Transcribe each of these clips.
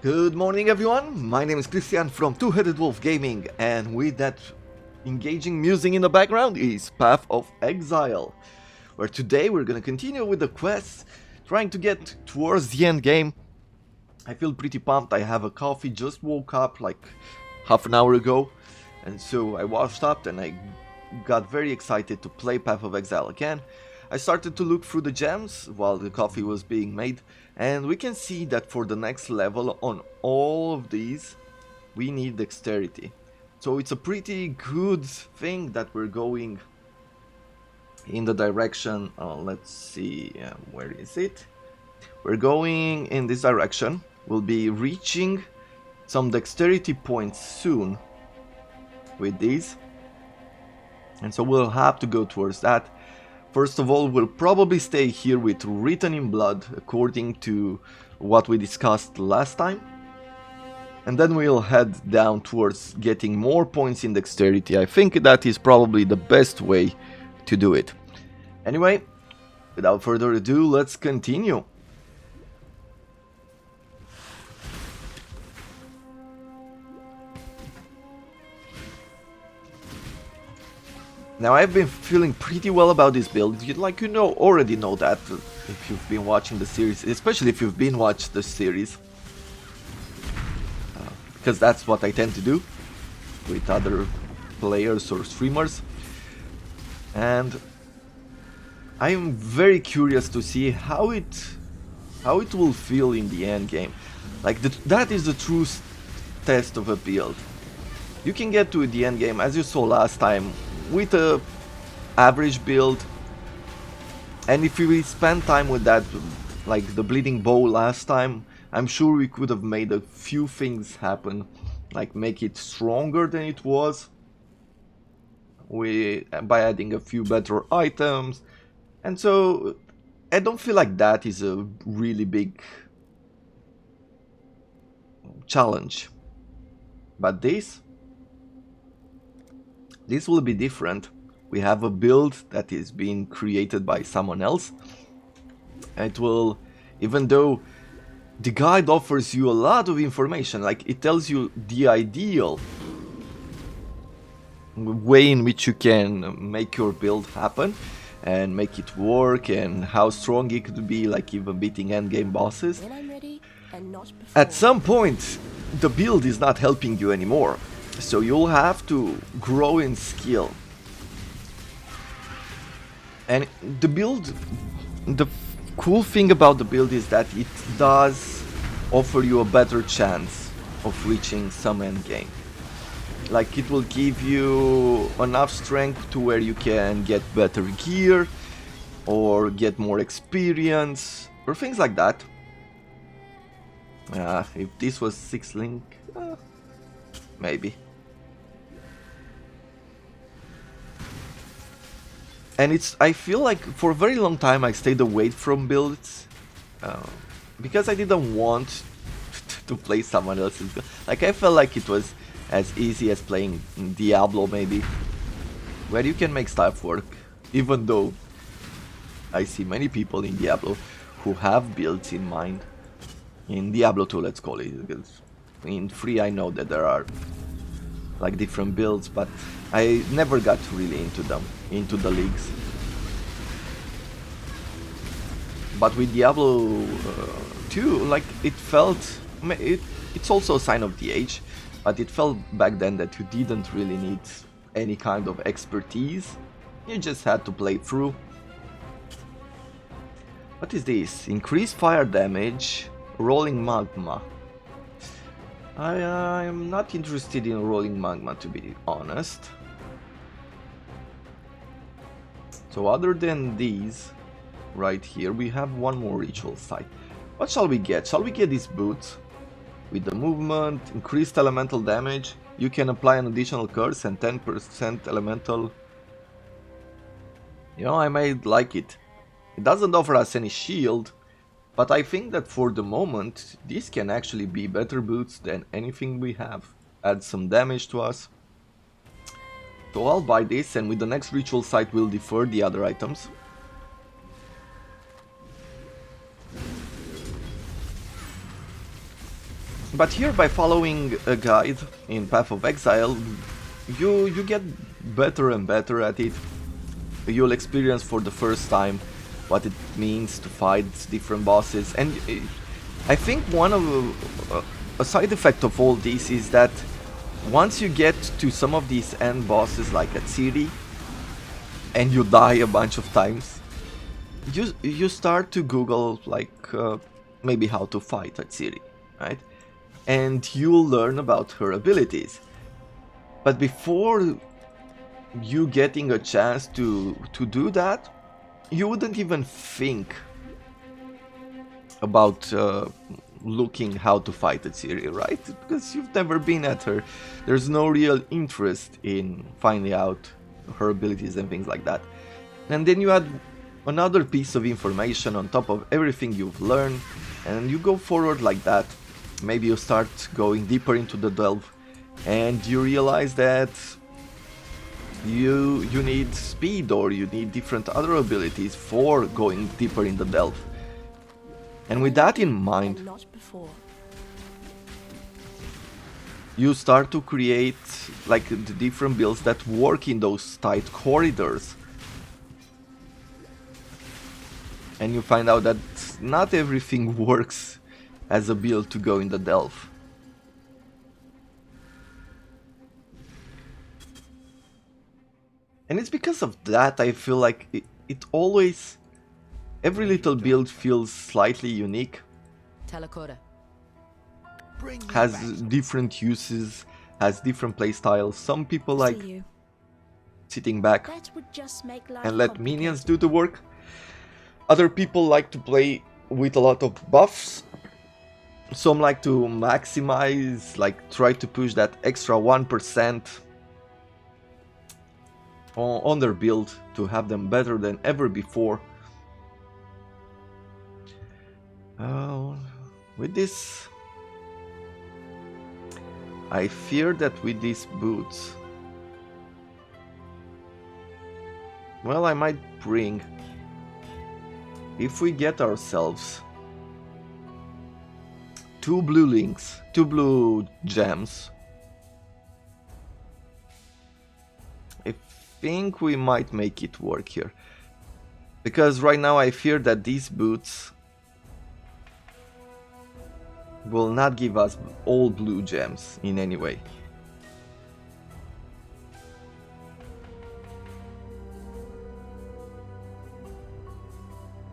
Good morning everyone, my name is Christian from Two-Headed Wolf Gaming, and with that engaging music in the background is Path of Exile, where today we're gonna continue with the quests, trying to get towards the end game. I feel pretty pumped. I have a coffee, just woke up like half an hour ago, and so I washed up and I got very excited to play Path of Exile again. I started to look through the gems while the coffee was being made, and we can see that for the next level on all of these we need dexterity. So it's a pretty good thing that we're going in the direction, let's see, where is it? We're going in this direction. We'll be reaching some dexterity points soon with these, and so we'll have to go towards that. First of all, we'll probably stay here with Written in Blood, according to what we discussed last time. And then we'll head down towards getting more points in dexterity. I think that is probably the best way to do it. Anyway, without further ado, let's continue. Now, I've been feeling pretty well about this build. Already know that if you've been watching the series, especially if you've been watching the series, because that's what I tend to do with other players or streamers. And I am very curious to see how it will feel in the end game. Like that is the true test of a build. You can get to the end game, as you saw last time, with a average build, and if we spend time with that, like the bleeding bow last time, I'm sure we could have made a few things happen, like make it stronger than it was, by adding a few better items. And so I don't feel like that is a really big challenge, but this will be different. We have a build that is being created by someone else. It will, even though the guide offers you a lot of information, like it tells you the ideal way in which you can make your build happen and make it work, and how strong it could be, like even beating endgame bosses. When I'm ready, and not before. At some point, the build is not helping you anymore. So you'll have to grow in skill. And the build, the cool thing about the build is that it does offer you a better chance of reaching some end game. Like it will give you enough strength to where you can get better gear or get more experience or things like that. If this was 6 link, maybe. And I feel like for a very long time I stayed away from builds, because I didn't want to play someone else's build. Like I felt like it was as easy as playing Diablo maybe, where you can make stuff work, even though I see many people in Diablo who have builds in mind. In Diablo 2, let's call it, because in 3 I know that there are like different builds, but I never got really into them, into the leagues. But with Diablo 2, like it felt, it's also a sign of the age, but it felt back then that you didn't really need any kind of expertise, you just had to play through. What is this? Increased fire damage, rolling magma. I am not interested in rolling magma, to be honest. So other than these, right here, we have one more ritual site. What shall we get? Shall we get these boots? With the movement, increased elemental damage, you can apply an additional curse and 10% elemental. You know, I might like it. It doesn't offer us any shield, but I think that for the moment, these can actually be better boots than anything we have. Add some damage to us. So I'll buy this, and with the next ritual site we'll defer the other items. But here, by following a guide in Path of Exile, you get better and better at it. You'll experience for the first time what it means to fight different bosses, and I think one of a side effect of all this is that once you get to some of these end bosses like at City and you die a bunch of times, you start to Google like maybe how to fight at City, right? And you'll learn about her abilities. But before you getting a chance to do that, you wouldn't even think about looking how to fight at Ciri, right? Because you've never been at her. There's no real interest in finding out her abilities and things like that. And then you add another piece of information on top of everything you've learned, and you go forward like that. Maybe you start going deeper into the delve, and you realize that you need speed, or you need different other abilities for going deeper in the delve. And with that in mind, Not before. you start to create like the different builds that work in those tight corridors. And you find out that not everything works as a build to go in the delve. And it's because of that I feel like it always, every little build feels slightly unique, has different uses, has different playstyles. Some people like sitting back That would just make life and let minions do the work. Other people like to play with a lot of buffs. Some like to maximize, like try to push that extra 1% on their build to have them better than ever before. With this, I fear that with these boots, well, I might bring, if we get ourselves 2 blue links, 2 blue gems, I think we might make it work here. Because right now I fear that these boots will not give us all blue gems in any way.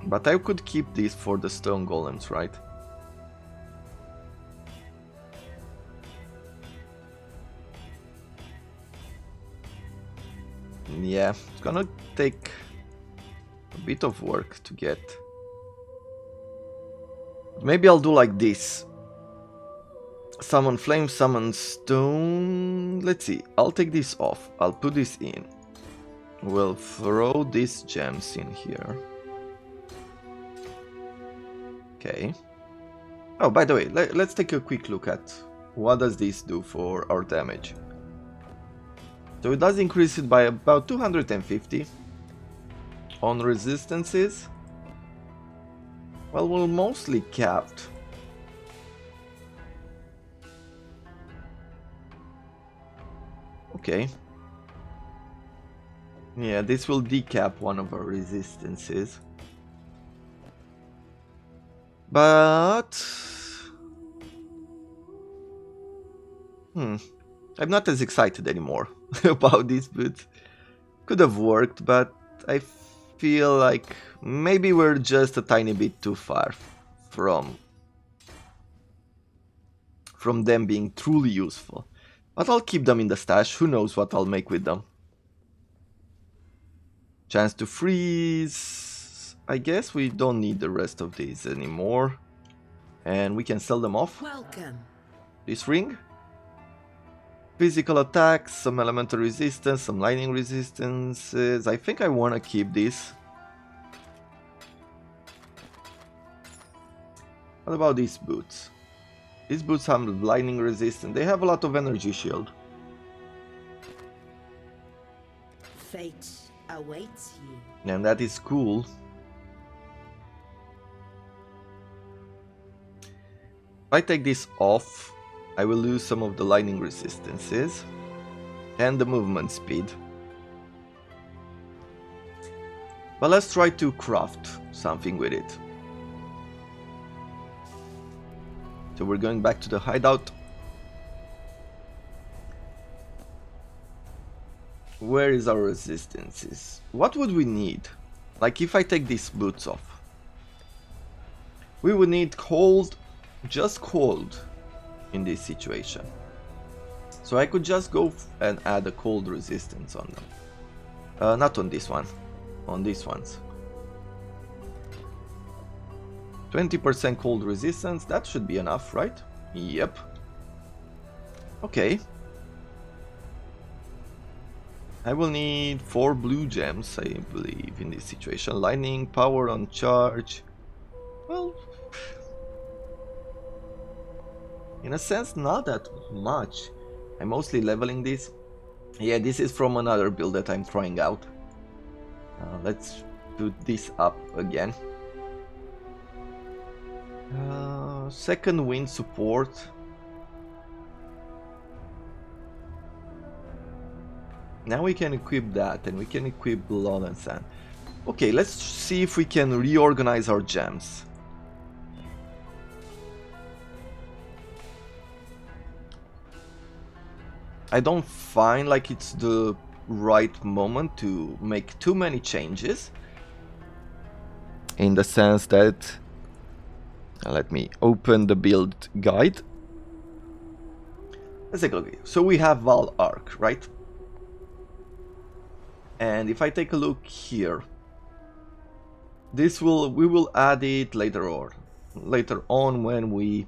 But I could keep this for the stone golems, right? Yeah, it's gonna take a bit of work to get. Maybe I'll do like this. Summon flame, summon stone. Let's see, I'll take this off. I'll put this in. We'll throw these gems in here. Okay. Oh, by the way, let's take a quick look at what does this do for our damage. So it does increase it by about 250 on resistances. Well, we're mostly capped. Okay. Yeah, this will decap one of our resistances. But I'm not as excited anymore about this boot. Could have worked, but I feel like maybe we're just a tiny bit too far from them being truly useful. But I'll keep them in the stash, who knows what I'll make with them. Chance to freeze. I guess we don't need the rest of these anymore. And we can sell them off. Welcome. This ring. Physical attacks, some elemental resistance, some lightning resistances. I think I want to keep this. What about these boots? These boots have lightning resistance. They have a lot of energy shield. Fate awaits you. And that is cool. If I take this off, I will lose some of the lightning resistances and the movement speed. But let's try to craft something with it. So we're going back to the hideout. Where is our resistances? What would we need? Like if I take these boots off, we would need cold, just cold in this situation. So I could just go and add a cold resistance on them. Not on this one, on these ones. 20% cold resistance, that should be enough, right? Yep. Okay. I will need 4 blue gems, I believe, in this situation. Lightning, power on charge. Well, in a sense, not that much. I'm mostly leveling this. Yeah, this is from another build that I'm trying out. Let's do this up again. Second wind support. Now we can equip that, and we can equip blood and sand. Okay, let's see if we can reorganize our gems. I don't find like it's the right moment to make too many changes, in the sense that let me open the build guide. Let's take a look. So we have Val Arc, right? And if I take a look here, we will add it later on when we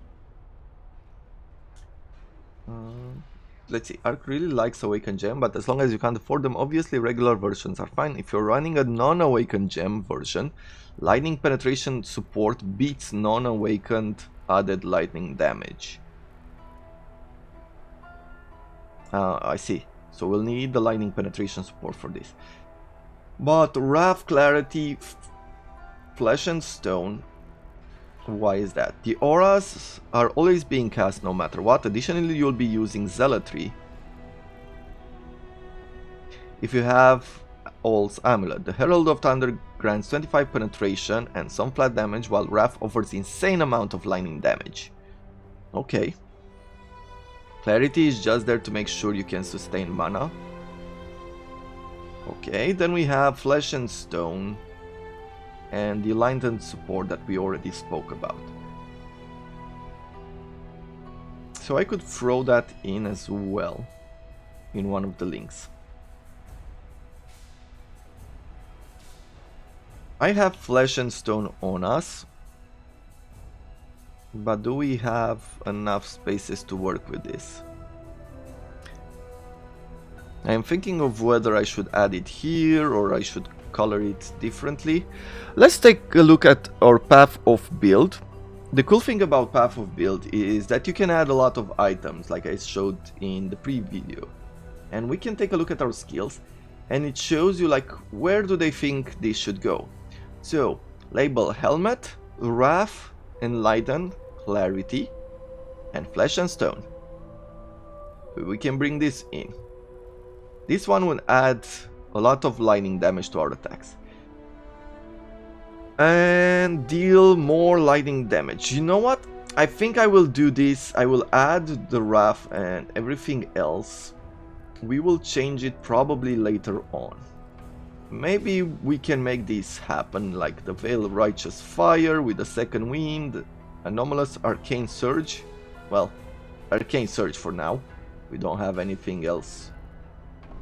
let's see. Arc really likes Awakened Gem, but as long as you can't afford them, obviously regular versions are fine. If you're running a non-Awakened Gem version, lightning penetration support beats non-awakened added lightning damage. I see. So we'll need the lightning penetration support for this. But Wrath, Clarity, Flesh and Stone, why is that? The auras are always being cast no matter what. Additionally, you'll be using Zealotry. If you have All's Amulet, the Herald of Thunder grants 25 penetration and some flat damage, while Wrath offers insane amount of lightning damage. Okay. Clarity is just there to make sure you can sustain mana. Okay, then we have Flesh and Stone and the Enlightened support that we already spoke about. So I could throw that in as well in one of the links. I have Flesh and Stone on us, but do we have enough spaces to work with this? I am thinking of whether I should add it here or I should color it differently. Let's take a look at our path of build. The cool thing about path of build is that you can add a lot of items like I showed in the pre-video. And we can take a look at our skills and it shows you like where do they think this should go. So label Helmet, Wrath, Enlighten, Clarity and Flesh and Stone. We can bring this in. This one will add a lot of lightning damage to our attacks. And deal more lightning damage. You know what? I think I will do this. I will add the Wrath and everything else. We will change it probably later on. Maybe we can make this happen like the Veil of Righteous Fire with the second wind, Anomalous Arcane Surge. Well, Arcane Surge for now. We don't have anything else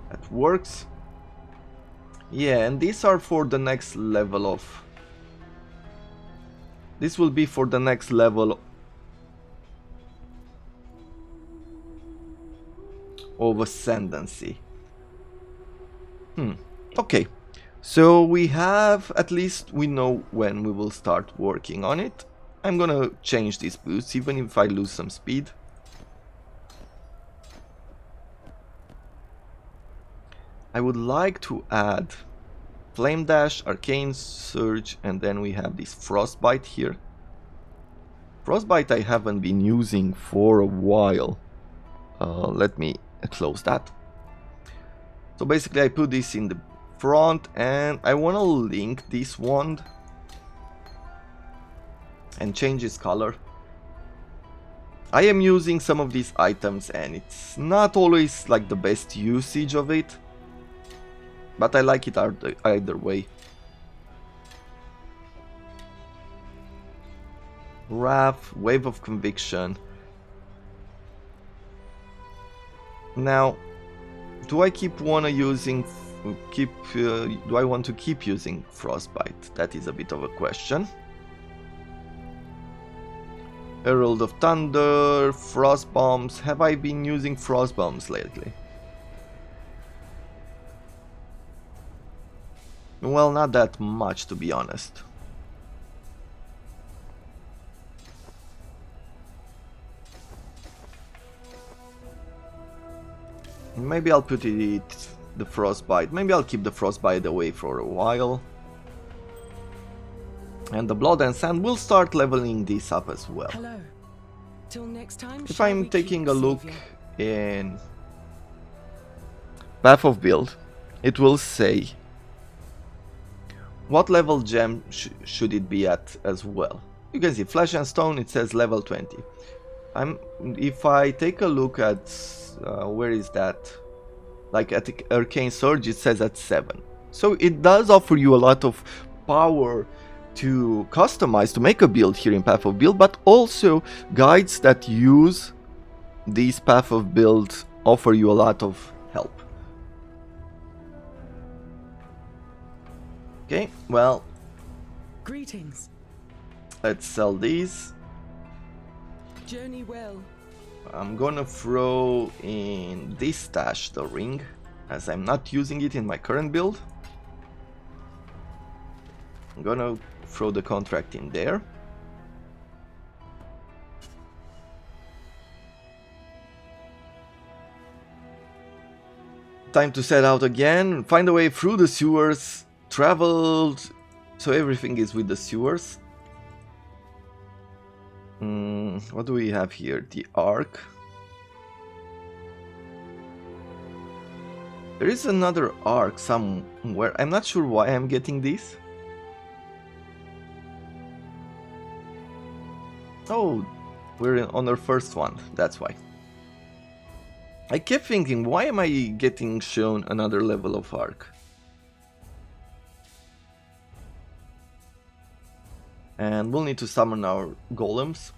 that works. Yeah, and these are for the next level of... This will be for the next level of Ascendancy. Okay. So we have, at least we know when we will start working on it. I'm gonna change these boosts even if I lose some speed. I would like to add Flame Dash, Arcane Surge, and then we have this Frostbite here. Frostbite I haven't been using for a while. Let me close that. So basically I put this in the front and I want to link this wand and change its color. I am using some of these items and it's not always like the best usage of it, but I like it either way. Wrath, Wave of Conviction. Now, do I want to keep using Frostbite? That is a bit of a question. Herald of Thunder, Frost Bombs. Have I been using Frost Bombs lately? Well, not that much, to be honest. Maybe I'll put the Frostbite. Maybe I'll keep the Frostbite away for a while. And the Blood and Sand will start leveling this up as well. Hello. Till next time. If I'm taking a look in Path of Build, it will say what level gem should it be at as well. You can see Flesh and Stone, it says level 20. If I take a look at where is that? Like at Arcane Surge, it says at 7. So it does offer you a lot of power to customize, to make a build here in Path of Build, but also guides that use these Path of Build offer you a lot of help. Okay, well, Greetings. let's sell these. Journey well. I'm gonna throw in this stash the ring, as I'm not using it in my current build. I'm gonna throw the contract in there. Time to set out again, find a way through the sewers, traveled, so everything is with the sewers. What do we have here? The Arc. There is another Arc somewhere. I'm not sure why I'm getting this. Oh, we're on our first one, that's why. I kept thinking, why am I getting shown another level of Arc? And we'll need to summon our golems.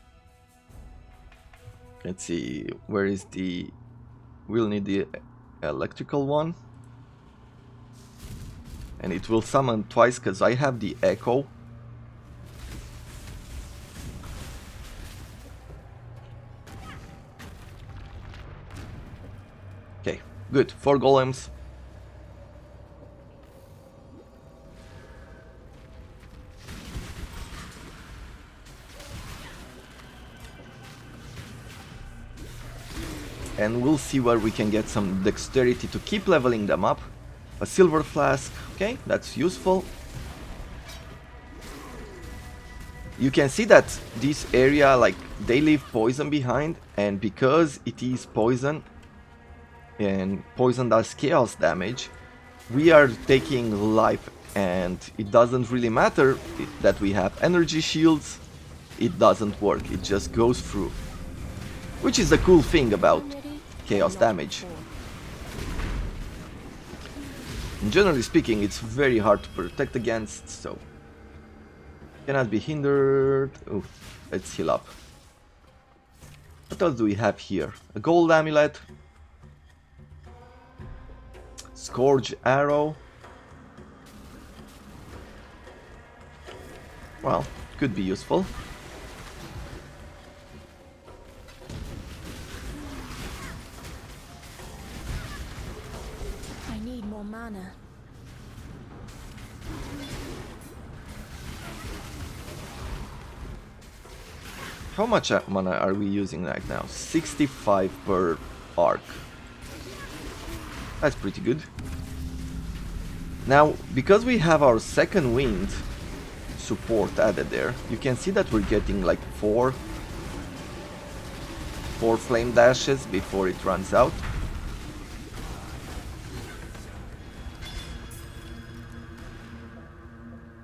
Let's see, where is the... We'll need the electrical one. And it will summon twice because I have the echo. Okay, good, 4 golems. And we'll see where we can get some dexterity to keep leveling them up. A silver flask, okay, that's useful. You can see that this area, like, they leave poison behind, and because it is poison, and poison does chaos damage, we are taking life, and it doesn't really matter that we have energy shields, it doesn't work, it just goes through. Which is the cool thing about chaos damage. And generally speaking, it's very hard to protect against, so cannot be hindered. Oh, let's heal up. What else do we have here? A gold amulet, Scourge arrow. Well, could be useful. I need more mana. How much mana are we using right now? 65 per arc. That's pretty good. Now, because we have our second wind support added there, you can see that we're getting like 4 4 flame dashes before it runs out.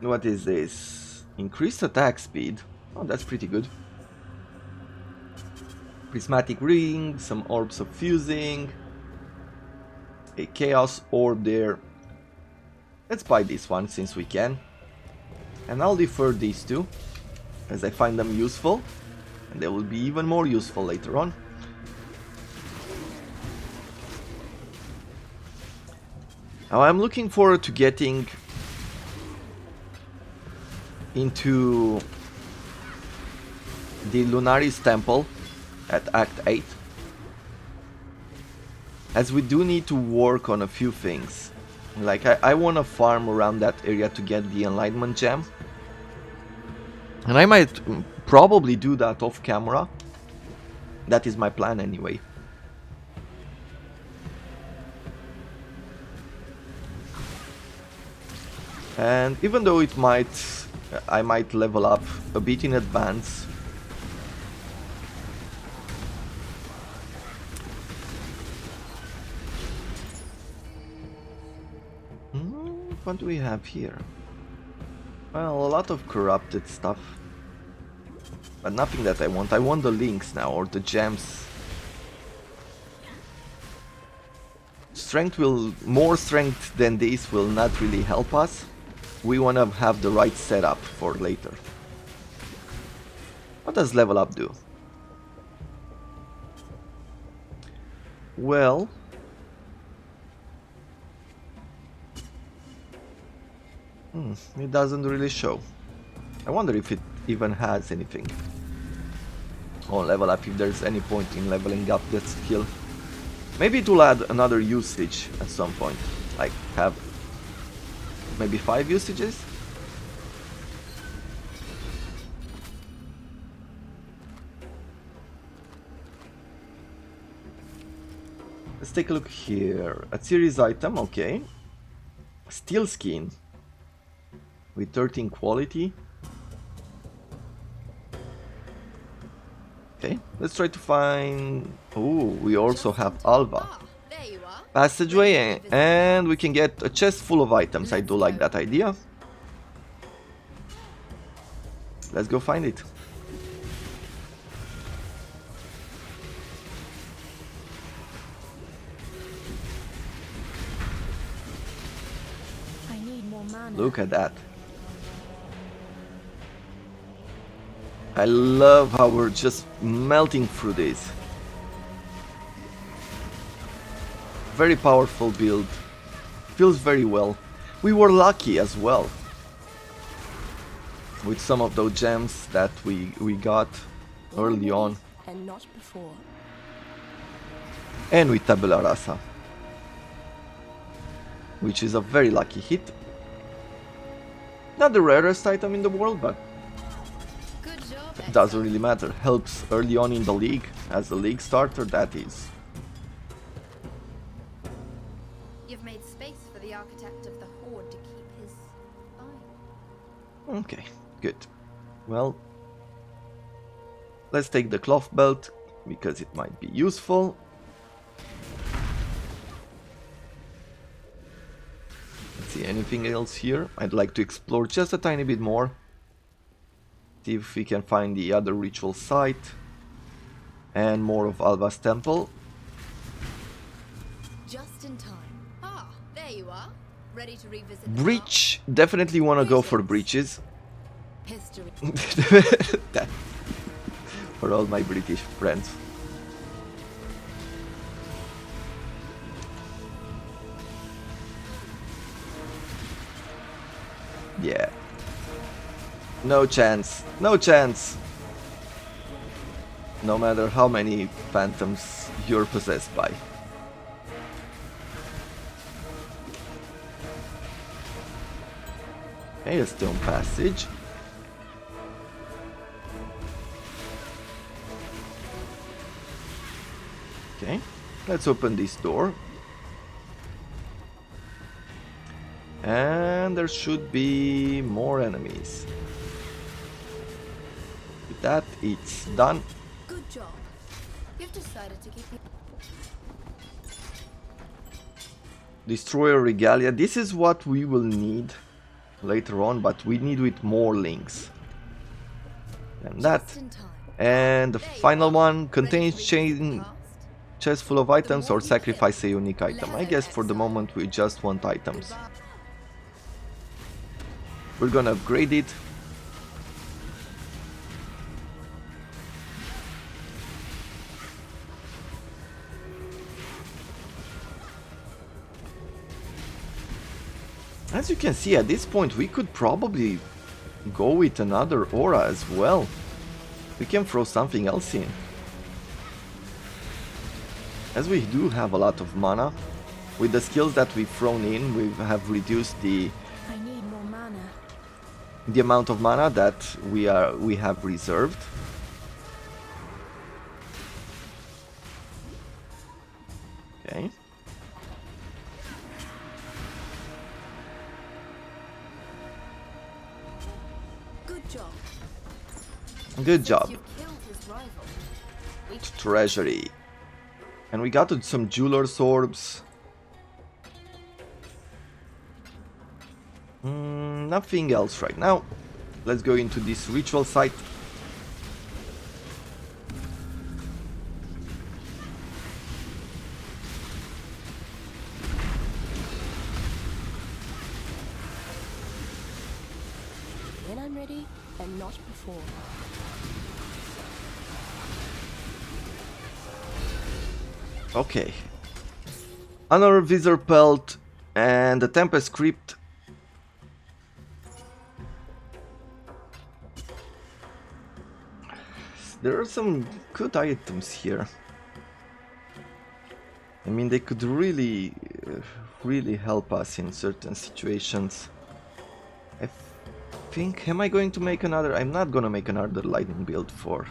What is this? Increased attack speed. Oh, that's pretty good. Prismatic ring, some orbs of fusing, a chaos orb there. Let's buy this one since we can. And I'll defer these two, as I find them useful. And they will be even more useful later on. Now I'm looking forward to getting into the Lunaris Temple at Act 8, as we do need to work on a few things. Like I want to farm around that area to get the Enlightenment Gem, and I might probably do that off camera. That is my plan anyway. And even though I might level up a bit in advance, what do we have here? Well, a lot of corrupted stuff, but nothing that I want. I want the links now, or the gems. More strength than this will not really help us. We want to have the right setup for later. What does level up do? Well, it doesn't really show. I wonder if it even has anything on level up, if there's any point in leveling up that skill. Maybe it will add another usage at some point, like have maybe 5 usages? Let's take a look here. A series item, okay. Steel skin with 13 quality. Okay, let's try to find... Oh, we also have Alva. Passageway, and we can get a chest full of items. I do like that idea. Let's go find it. I need more mana. Look at that. I love how we're just melting through this. Very powerful build. Feels very well. We were lucky as well with some of those gems that we got early on. And not before. And with Tabula Rasa, which is a very lucky hit. Not the rarest item in the world, but it doesn't really matter. Helps early on in the league, as a league starter, that is. You've made space for the architect of the Horde to keep his eye. Okay, good. Well, let's take the cloth belt, because it might be useful. Let's see, anything else here? I'd like to explore just a tiny bit more. See if we can find the other ritual site. And more of Alva's temple. Just in time. Ah, there you are. Ready to revisit the Breach. Definitely want to go for breaches. history. That, for all my British friends. Yeah. No chance. No chance. No matter how many phantoms you're possessed by. Okay, a stone passage. Okay, let's open this door. And there should be more enemies. With that, it's done. Good job. You've decided to keep the Destroyer Regalia. This is what we will need later on, but we need with more links than that. just in time. And the There you final are. one Ready contains to revisit the chain past? chest full of items more or you sacrifice a kill, unique item. I less guess for the exile. moment we just want items. Goodbye. We're gonna upgrade it. As you can see, at this point we could probably go with another aura as well. We can throw something else in. As we do have a lot of mana, with the skills that we've thrown in, we have reduced the I need more mana. amount of mana that we have reserved. Okay. Good job. Good job. You've killed his rival. We Treasury. And we got some jeweler's orbs. Nothing else right now. Let's go into this ritual site. When I'm ready, and not before. Okay. Another Visor Pelt and the Tempest Crypt. There are some good items here. I mean, they could really help us in certain situations. I think, am I going to make another? I'm not gonna make another lightning build for,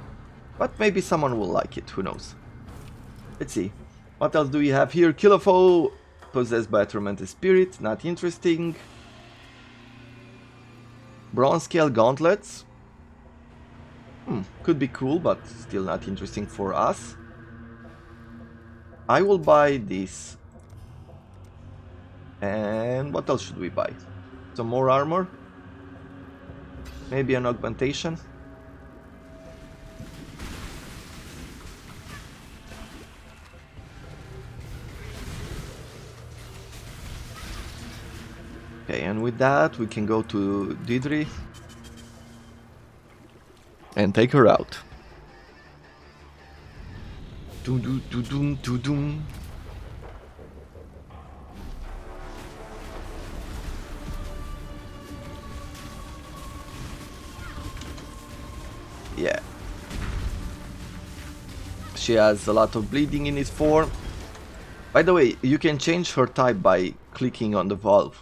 but maybe someone will like it, who knows. Let's see. What else do we have here? Kill a foe possessed by a tormented spirit. Not interesting. Bronze scale gauntlets. Could be cool, but still not interesting for us. I will buy this. And what else should we buy? Some more armor? Maybe an augmentation? Okay, and with that we can go to Didri and take her out. Doom doom doom doom doom doom. Yeah. She has a lot of bleeding in his form. By the way, you can change her type by clicking on the valve.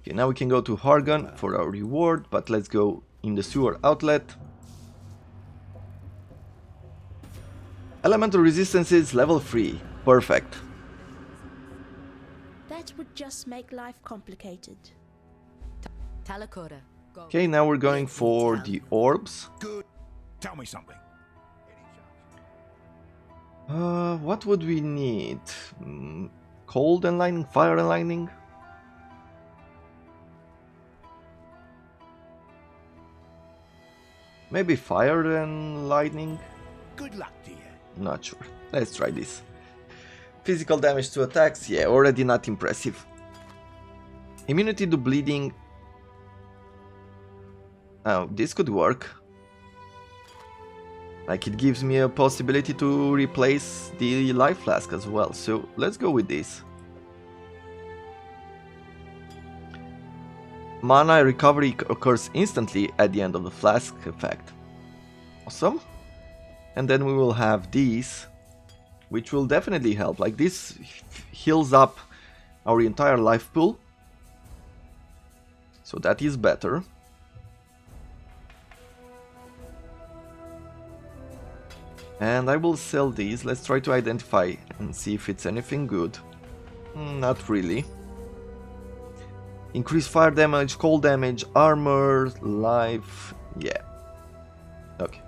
Okay, now we can go to Hargon for our reward, but let's go in the sewer outlet. Elemental resistances level 3. Perfect. That would just make life complicated. Talakota, go. Okay, now we're going for the orbs. Good. Tell me something. What would we need? Cold and lightning, fire and lightning? Maybe fire and lightning? Good luck to you. Not sure. Let's try this. Physical damage to attacks? Yeah, already not impressive. Immunity to bleeding. Oh, this could work. Like, it gives me a possibility to replace the life flask as well. So let's go with this. Mana recovery occurs instantly at the end of the flask effect. Awesome. And then we will have these, which will definitely help. Like, this heals up our entire life pool. So that is better. And I will sell these. Let's try to identify and see if it's anything good. Not really. Increase fire damage, cold damage, armor, life. Yeah. Okay.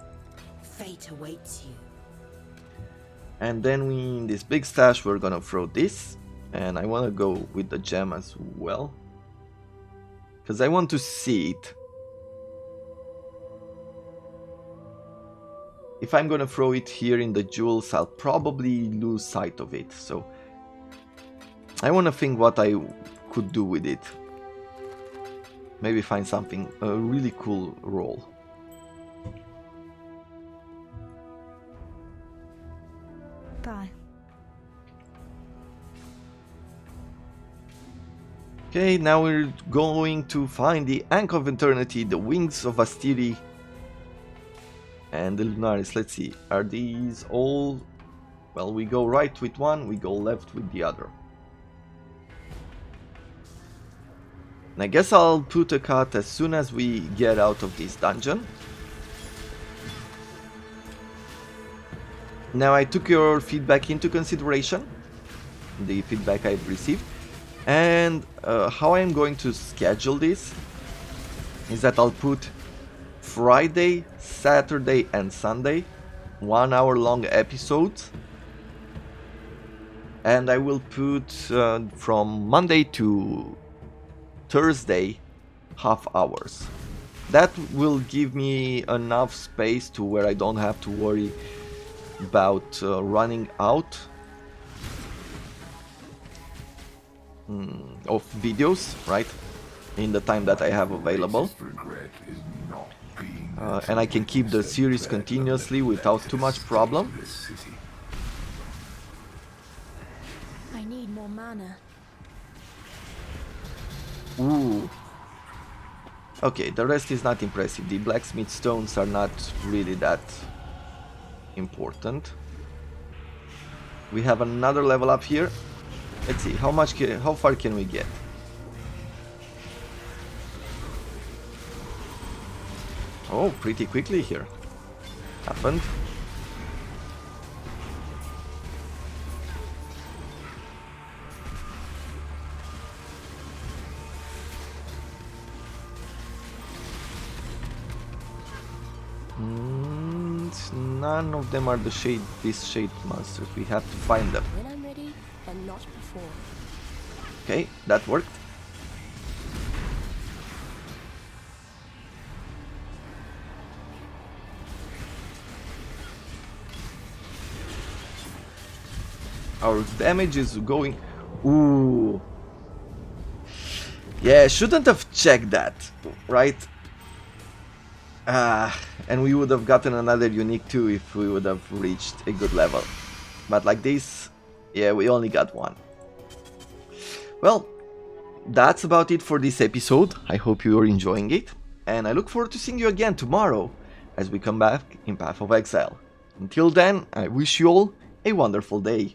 Fate awaits you. And then in this big stash we're gonna throw this, and I wanna go with the gem as well, because I want to see it. If I'm gonna throw it here in the jewels, I'll probably lose sight of it, so I wanna think what I could do with it. Maybe find something, a really cool roll. Bye. Okay, now we're going to find the Ankh of Eternity, the Wings of Astiri, and the Lunaris. Let's see, are these all... Well, we go right with one, we go left with the other. And I guess I'll put a cut as soon as we get out of this dungeon. Now I took your feedback into consideration, the feedback I've received, and how I'm going to schedule this is that I'll put Friday, Saturday and Sunday 1 hour long episodes, and I will put from Monday to Thursday half hours. That will give me enough space to where I don't have to worry about running out of videos, right, in the time that I have available, and I can keep the series continuously without too much problem. I need more mana. Ooh. Okay, the rest is not impressive. The blacksmith stones are not really that important. We have another level up here. Let's see how far can we get. Oh, pretty quickly here. Happened. None of them are these shade monsters. We have to find them. When I'm ready and not before. Okay, that worked. Our damage is going... Ooh. Yeah, shouldn't have checked that, right? And we would have gotten another unique too if we would have reached a good level. But like this, yeah, we only got one. Well, that's about it for this episode. I hope you are enjoying it, and I look forward to seeing you again tomorrow as we come back in Path of Exile. Until then, I wish you all a wonderful day.